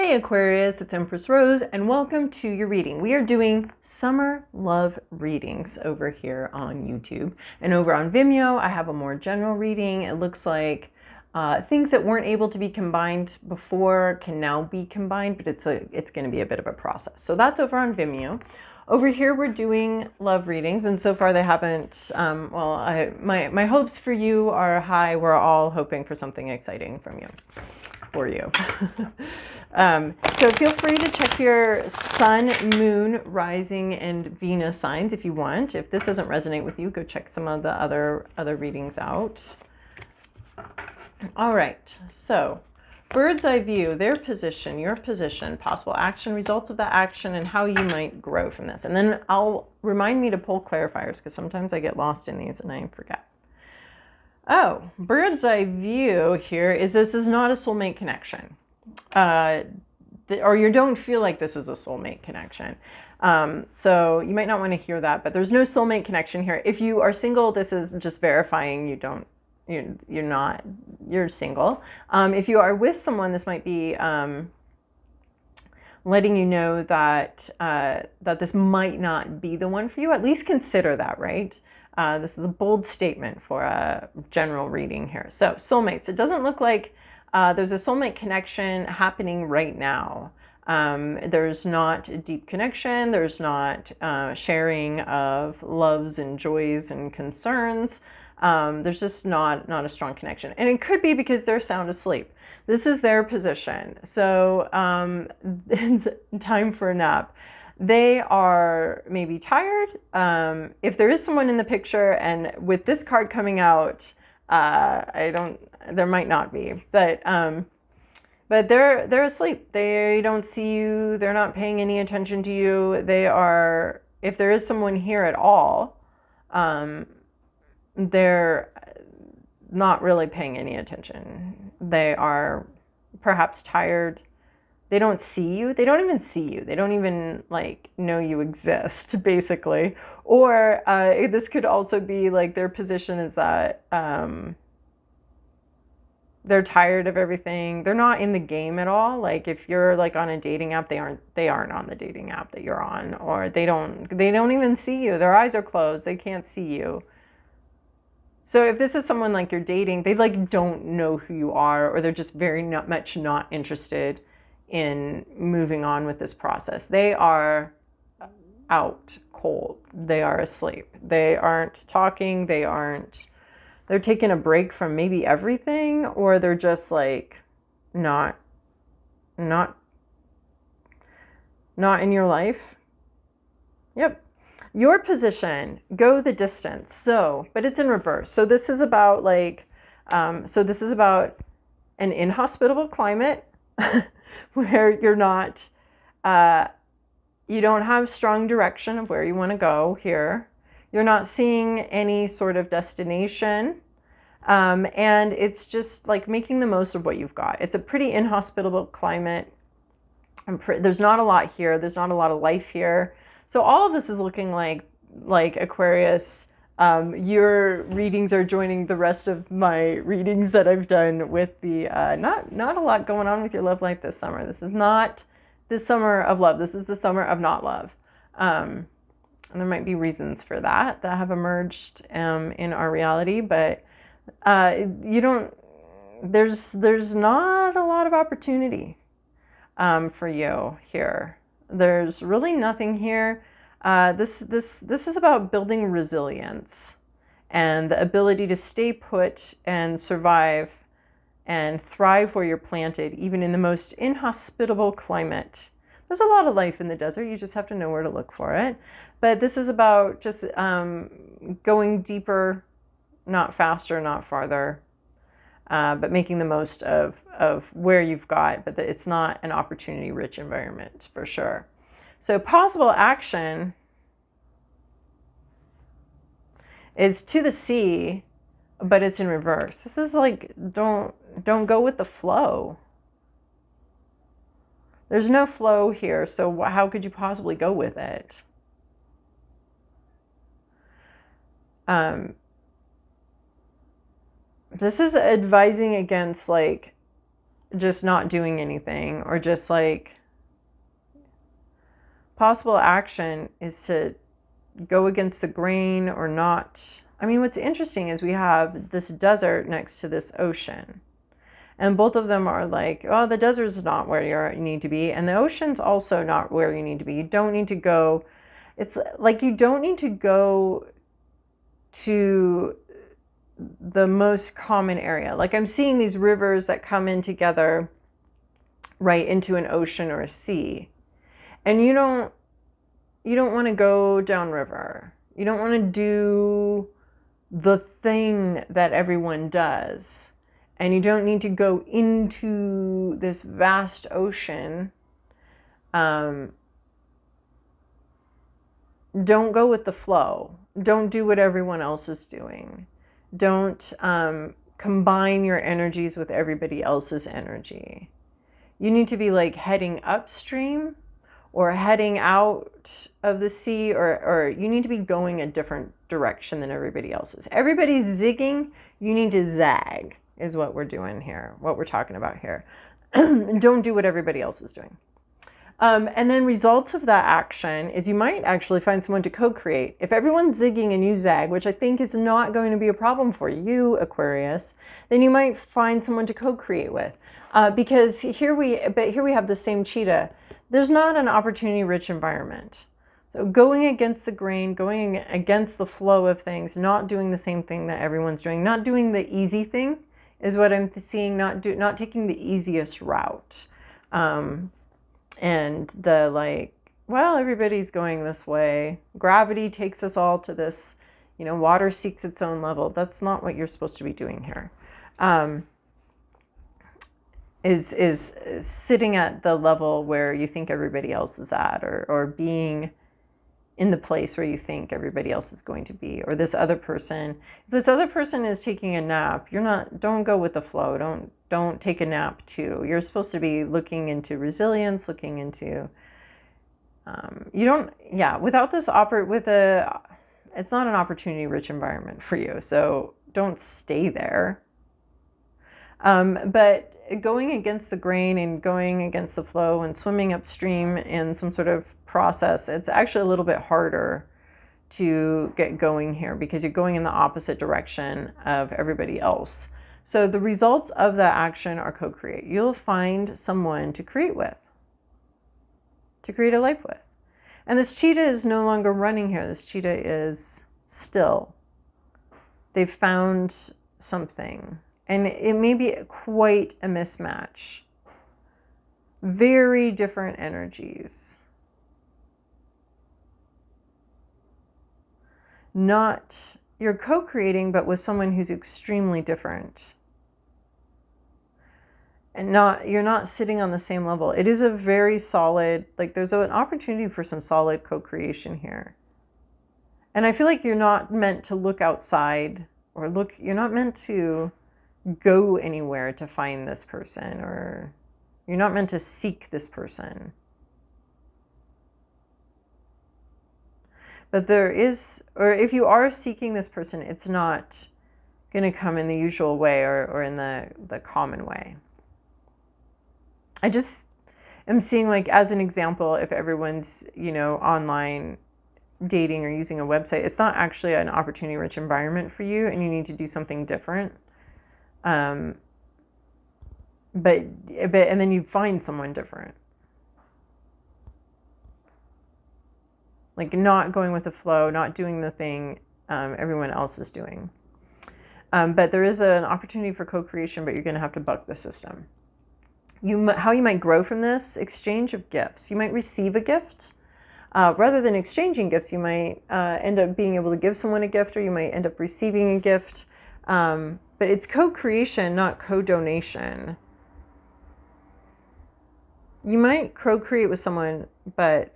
Hey Aquarius, it's Empress Rose and welcome to your reading. We are doing summer love readings over here on YouTube. And over on Vimeo, I have a more general reading. It looks like things that weren't able to be combined before can now be combined, but it's going to be a bit of a process. So that's over on Vimeo. Over here, we're doing love readings, and so far they haven't, my hopes for you are high. We're all hoping for something exciting from you. For you. So feel free to check your sun, moon, rising, and Venus signs if you want. If this doesn't resonate with you, go check some of the other readings out. All right, so bird's eye view, their position, your position, possible action, results of that action, and how you might grow from this. And then I'll remind me to pull clarifiers because sometimes I get lost in these and I forget. Oh, bird's eye view here is this is not a soulmate connection. Or you don't feel like this is a soulmate connection. So you might not want to hear that, but there's no soulmate connection here. If you are single, this is just verifying you're single. If you are with someone, this might be letting you know that that this might not be the one for you. At least consider that, right? This is a bold statement for a general reading here. So soulmates, it doesn't look like there's a soulmate connection happening right now. There's not a deep connection. There's not sharing of loves and joys and concerns. There's just not a strong connection. And it could be because they're sound asleep. This is their position. So it's time for a nap. They are maybe tired. If there is someone in the picture, and with this card coming out, there might not be, but they're asleep. They don't see you. They're not paying any attention to you. They are, if there is someone here at all, they're not really paying any attention. They are perhaps tired. They don't see you. They don't even see you. They don't even know you exist, basically. Or this could also be like their position is that they're tired of everything. They're not in the game at all. Like if you're on a dating app, they aren't on the dating app that you're on, or they don't even see you. Their eyes are closed. They can't see you. So if this is someone you're dating, they don't know who you are, or they're just very much not interested in moving on with this process. They are out cold. They are asleep. They aren't talking. They're taking a break from maybe everything, or they're just not in your life. Yep. Your position, go the distance. So, but it's in reverse. So this is about this is about an inhospitable climate where you're not, you don't have strong direction of where you want to go here. You're not seeing any sort of destination. And it's just making the most of what you've got. It's a pretty inhospitable climate. There's not a lot here. There's not a lot of life here. So all of this is looking like Aquarius. Your readings are joining the rest of my readings that I've done with the not a lot going on with your love life this summer. This is not this summer of love. This is the summer of not love. And there might be reasons for that have emerged in our reality, but there's not a lot of opportunity for you here. There's really nothing here. This is about building resilience and the ability to stay put and survive and thrive where you're planted, even in the most inhospitable climate. There's a lot of life in the desert. You just have to know where to look for it. But this is about just going deeper, not faster, not farther, but making the most of where you've got, but it's not an opportunity-rich environment for sure. So possible action is to the sea, but it's in reverse. This is don't go with the flow. There's no flow here, so how could you possibly go with it? This is advising against just not doing anything, or just like possible action is to go against the grain or not. I mean, what's interesting is we have this desert next to this ocean. And both of them are like, oh, the desert's not where you need to be. And the ocean's also not where you need to be. You don't need to go. It's like you don't need to go to the most common area. Like I'm seeing these rivers that come in together right into an ocean or a sea. And you don't want to go downriver. You don't want to do the thing that everyone does. And you don't need to go into this vast ocean. Don't go with the flow. Don't do what everyone else is doing. Don't combine your energies with everybody else's energy. You need to be like heading upstream or heading out of the sea, or you need to be going a different direction than everybody else is. Everybody's zigging. You need to zag. Is what we're doing here, what we're talking about here. Don't do what everybody else is doing. And then results of that action is you might actually find someone to co-create. If everyone's zigging and you zag, which I think is not going to be a problem for you, Aquarius, then you might find someone to co-create with. Because here we have the same cheetah. There's not an opportunity-rich environment. So going against the grain, going against the flow of things, not doing the same thing that everyone's doing, not doing the easy thing, is what I'm seeing, not taking the easiest route. And the like, well, everybody's going this way. Gravity takes us all to this, water seeks its own level. That's not what you're supposed to be doing here. Is sitting at the level where you think everybody else is at, or being in the place where you think everybody else is going to be, or this other person. If this other person is taking a nap, don't go with the flow. Don't take a nap too. You're supposed to be looking into resilience, looking into, without this it's not an opportunity rich environment for you. So don't stay there. But going against the grain and going against the flow and swimming upstream in some sort of process, it's actually a little bit harder to get going here because you're going in the opposite direction of everybody else. So the results of that action are co-create. You'll find someone to create with, to create a life with. And this cheetah is no longer running here. This cheetah is still. They've found something. And it may be quite a mismatch. Very different energies. You're co-creating, but with someone who's extremely different. And you're not sitting on the same level. It is a very solid, there's an opportunity for some solid co-creation here. And I feel like you're not meant to look outside you're not meant to go anywhere to find this person, or you're not meant to seek this person. But if you are seeking this person, it's not going to come in the usual way or in the common way. I just am seeing, as an example, if everyone's, online dating or using a website, it's not actually an opportunity-rich environment for you, and you need to do something different. But then you find someone different. Not going with the flow, not doing the thing everyone else is doing. But there is an opportunity for co-creation, but you're going to have to buck the system. How you might grow from this: exchange of gifts. You might receive a gift. Rather than exchanging gifts, you might end up being able to give someone a gift, or you might end up receiving a gift. But it's co-creation, not co-donation. You might co-create with someone, but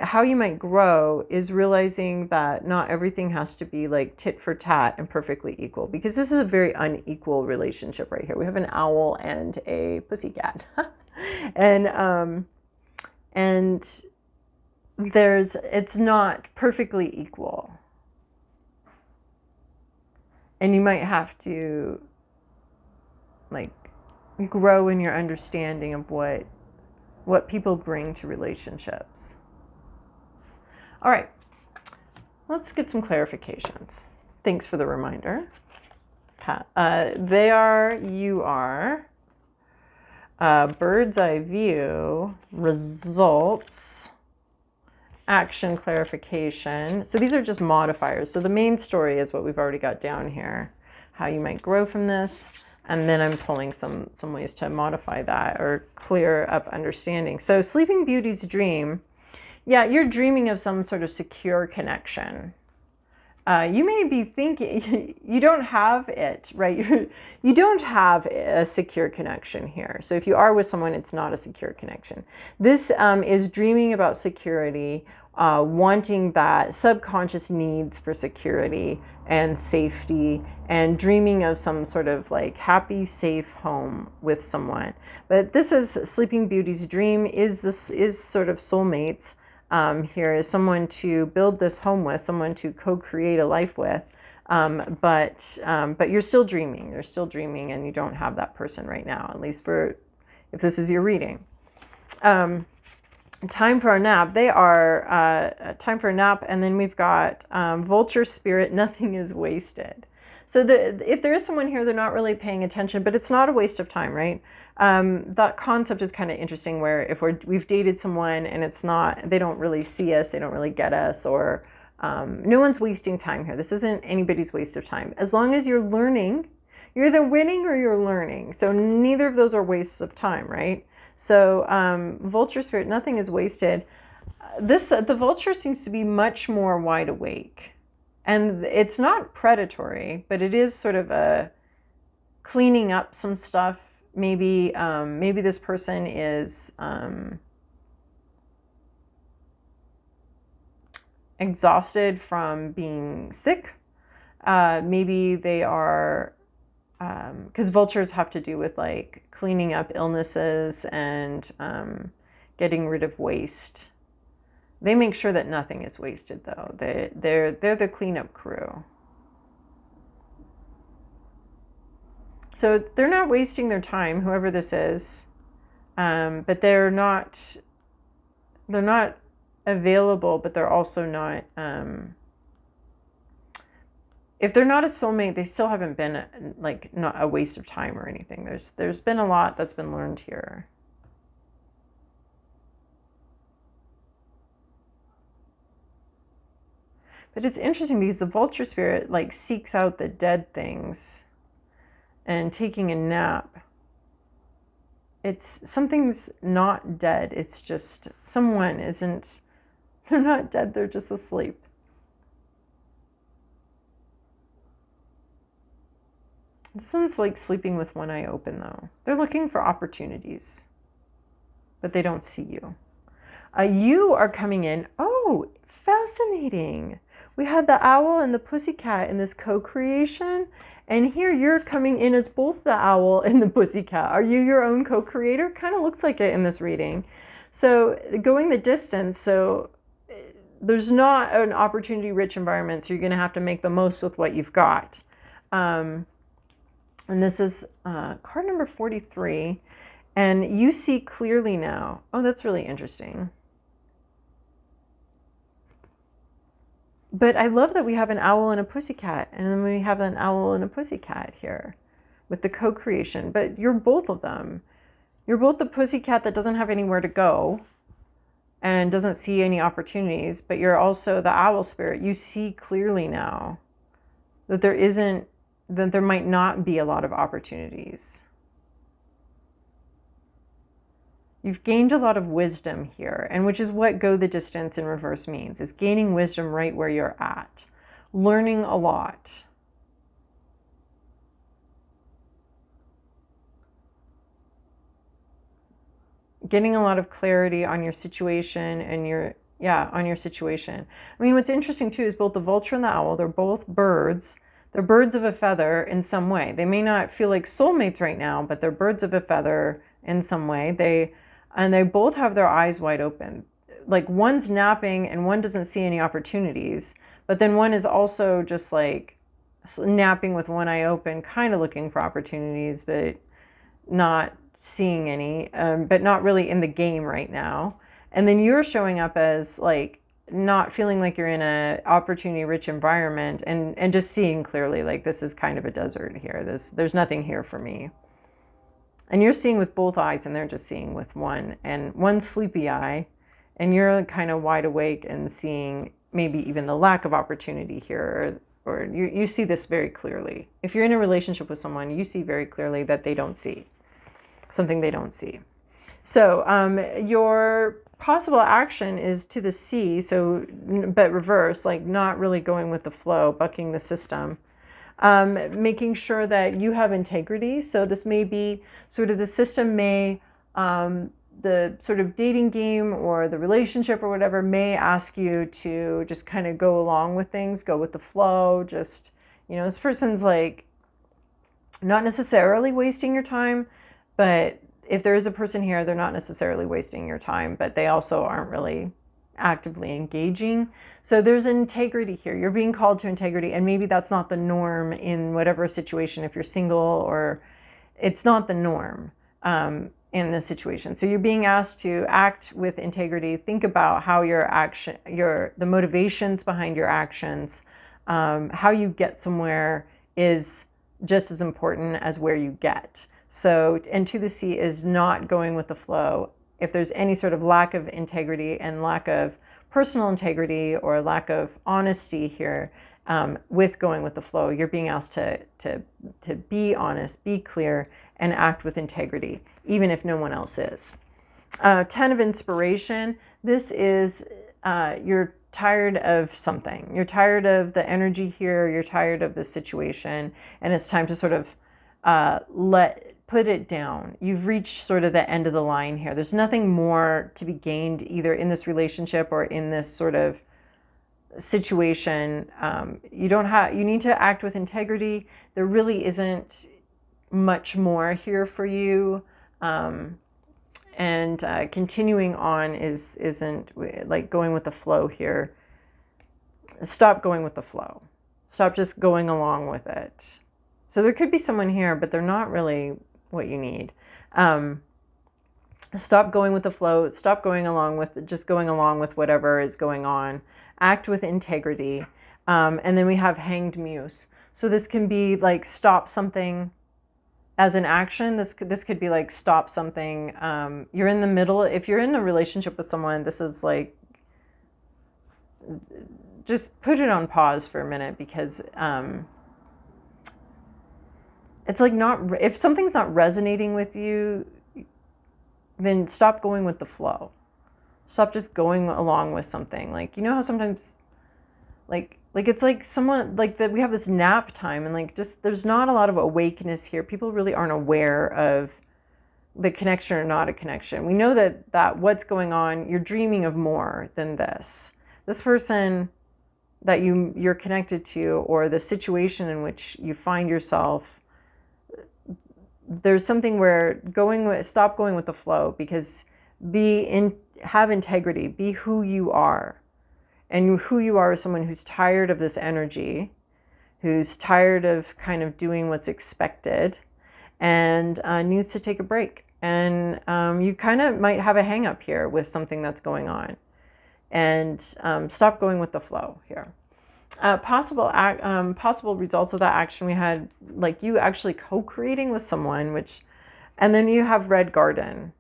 how you might grow is realizing that not everything has to be tit for tat and perfectly equal, because this is a very unequal relationship right here. We have an owl and a pussycat. and it's not perfectly equal. And you might have to grow in your understanding of what people bring to relationships. All right, let's get some clarifications. Thanks for the reminder. They are, you are, bird's eye view, results, action, clarification. So these are just modifiers. So the main story is what we've already got down here, how you might grow from this. And then I'm pulling some ways to modify that or clear up understanding. So Sleeping Beauty's dream, yeah, you're dreaming of some sort of secure connection. You may be thinking, you don't have it, right? You don't have a secure connection here. So if you are with someone, it's not a secure connection. This is dreaming about security, wanting that subconscious needs for security and safety, and dreaming of some sort of like happy, safe home with someone. But this is Sleeping Beauty's dream is sort of soulmates. Here is someone to build this home with, someone to co-create a life with, but you're still dreaming. You're still dreaming, and you don't have that person right now. At least for if this is your reading. Time for a nap. They are time for a nap, and then we've got vulture spirit. Nothing is wasted. So if there is someone here, they're not really paying attention, but it's not a waste of time, right? That concept is kind of interesting where if we've dated someone and it's not, they don't really see us, they don't really get us, or no one's wasting time here. This isn't anybody's waste of time. As long as you're learning, you're either winning or you're learning. So neither of those are wastes of time, right? So vulture spirit, nothing is wasted. The vulture seems to be much more wide awake. And it's not predatory, but it is sort of a cleaning up some stuff. Maybe this person is exhausted from being sick. Maybe they are, because vultures have to do with like cleaning up illnesses and getting rid of waste. They make sure that nothing is wasted, though. They're the cleanup crew. So they're not wasting their time, whoever this is, but they're not available, but they're also not. If they're not a soulmate, they still haven't been like not a waste of time or anything. There's been a lot that's been learned here. But it's interesting because the vulture spirit like seeks out the dead things, and taking a nap. It's something's not dead. It's just someone isn't, they're not dead. They're just asleep. This one's like sleeping with one eye open though. They're looking for opportunities, but they don't see you. You are coming in. Oh, fascinating. We had the owl and the pussycat in this co-creation. And here you're coming in as both the owl and the pussycat. Are you your own co-creator? Kind of looks like it in this reading. So going the distance, so there's not an opportunity-rich environment, so you're going to have to make the most with what you've got. And this is card number 43. And you see clearly now. Oh, that's really interesting. But I love that we have an owl and a pussycat, and then we have an owl and a pussycat here with the co-creation. But you're both of them. You're both the pussycat that doesn't have anywhere to go and doesn't see any opportunities, but you're also the owl spirit. You see clearly now that there might not be a lot of opportunities. You've gained a lot of wisdom here, and which is what go the distance in reverse means, is gaining wisdom right where you're at, learning a lot. Getting a lot of clarity on your situation and on your situation. I mean, what's interesting too is both the vulture and the owl, they're both birds. They're birds of a feather in some way. They may not feel like soulmates right now, but they're birds of a feather in some way. They both have their eyes wide open. Like one's napping and one doesn't see any opportunities, but then one is also just like napping with one eye open, kind of looking for opportunities, but not seeing any, but not really in the game right now. And then you're showing up as like not feeling like you're in a opportunity rich environment, and just seeing clearly like this is kind of a desert here. There's nothing here for me. And you're seeing with both eyes, and they're just seeing with one, and one sleepy eye, and you're kind of wide awake and seeing maybe even the lack of opportunity here, or you see this very clearly. If you're in a relationship with someone, you see very clearly that they don't see something they don't see. So your possible action is to the sea, so but reverse, like not really going with the flow, bucking the system. Making sure that you have integrity. So this may be sort of the system may, the sort of dating game or the relationship or whatever may ask you to just kind of go along with things, go with the flow. Just, this person's like not necessarily wasting your time, but if there is a person here, they're not necessarily wasting your time, but they also aren't really actively engaging. So there's integrity here. You're being called to integrity, and maybe that's not the norm in whatever situation. If you're single, or it's not the norm in this situation. So you're being asked to act with integrity. Think about how your action, the motivations behind your actions, how you get somewhere is just as important as where you get. So, and to the sea is not going with the flow. If there's any sort of lack of integrity and lack of personal integrity or lack of honesty here with going with the flow, you're being asked to be honest, be clear, and act with integrity, even if no one else is. 10 of inspiration. This is you're tired of something. You're tired of the energy here. You're tired of the situation, and it's time to sort of put it down. You've reached sort of the end of the line here. There's nothing more to be gained either in this relationship or in this sort of situation. You need to act with integrity. There really isn't much more here for you. And continuing on isn't like going with the flow here. Stop going with the flow. Stop just going along with it. So there could be someone here, but they're not really what you need. Stop going with the flow. Stop going along with whatever is going on. Act with integrity. And then we have hanged Muse. So this can be like stop something as an action. This could be like stop something. You're in the middle. If you're in a relationship with someone, this is like just put it on pause for a minute, because it's like if something's not resonating with you, then stop going with the flow. Stop just going along with something. Like, how sometimes like it's like someone like that, we have this nap time, and like just there's not a lot of awakeness here. People really aren't aware of the connection or not a connection. We know that what's going on, you're dreaming of more than this. This person that you're connected to, or the situation in which you find yourself, there's something where stop going with the flow, because have integrity, be who you are. And who you are is someone who's tired of this energy, who's tired of kind of doing what's expected, and needs to take a break. And you kind of might have a hang up here with something that's going on. And stop going with the flow here. Possible results of that action, we had like you actually co-creating with someone, and then you have red garden.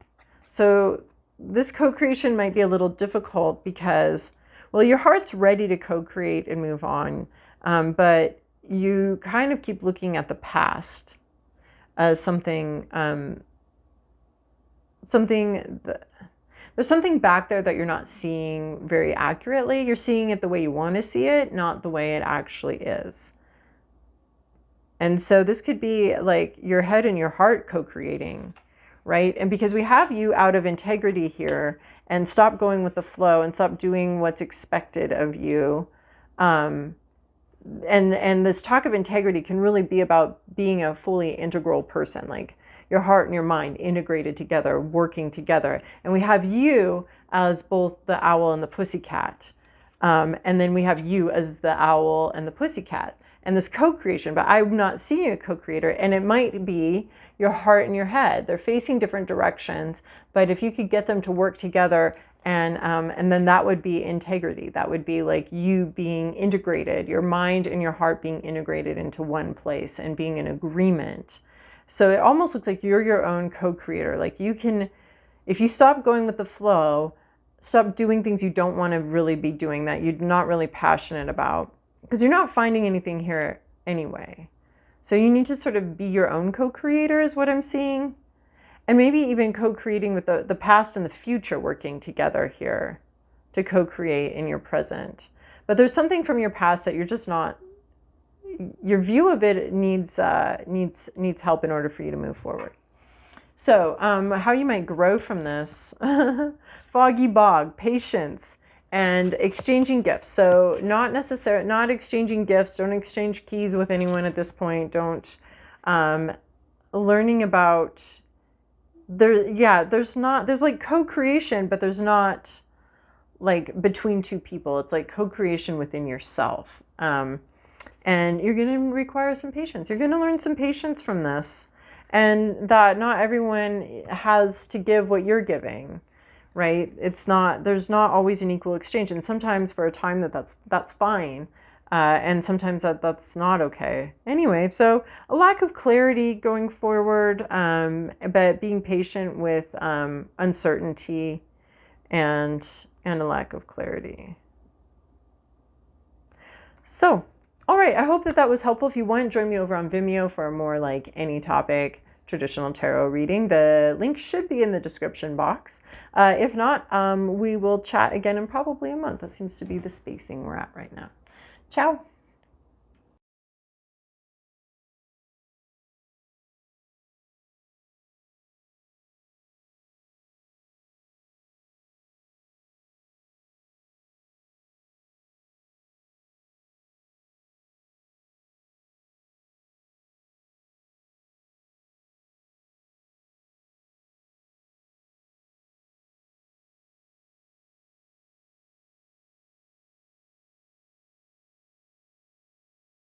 So this co-creation might be a little difficult because, well, your heart's ready to co-create and move on, but you kind of keep looking at the past as something there's something back there that you're not seeing very accurately. You're seeing it the way you want to see it, not the way it actually is. And so this could be like your head and your heart co-creating, right? And because we have you out of integrity here, and stop going with the flow and stop doing what's expected of you. And this talk of integrity can really be about being a fully integral person, like your heart and your mind integrated together, working together. And we have you as both the owl and the pussycat. And then we have you as the owl and the pussycat. and this co-creation, but I'm not seeing a co-creator. And it might be your heart and your head. They're facing different directions, but if you could get them to work together, and then that would be integrity. That would be like you being integrated, your mind and your heart being integrated into one place and being in agreement. So it almost looks like you're your own co-creator. Like you can, if you stop going with the flow, stop doing things you don't want to really be doing, that you're not really passionate about, because you're not finding anything here anyway. So you need to sort of be your own co-creator is what I'm seeing. And maybe even co-creating with the past and the future working together here to co-create in your present. But there's something from your past that you're just not, your view of it needs help in order for you to move forward. So how you might grow from this, foggy bog, patience, and exchanging gifts. So not exchanging gifts, don't exchange keys with anyone at this point. Don't, learning about, there's like co-creation, but there's not like between two people. It's like co-creation within yourself. And you're going to require some patience. You're going to learn some patience from this, and that not everyone has to give what you're giving, right? There's not always an equal exchange. And sometimes for a time that's fine. And sometimes that's not okay. Anyway, so a lack of clarity going forward, but being patient with uncertainty and a lack of clarity. So, all right, I hope that was helpful. If you want, join me over on Vimeo for a more like any topic traditional tarot reading. The link should be in the description box. If not, we will chat again in probably a month. That seems to be the spacing we're at right now. Ciao.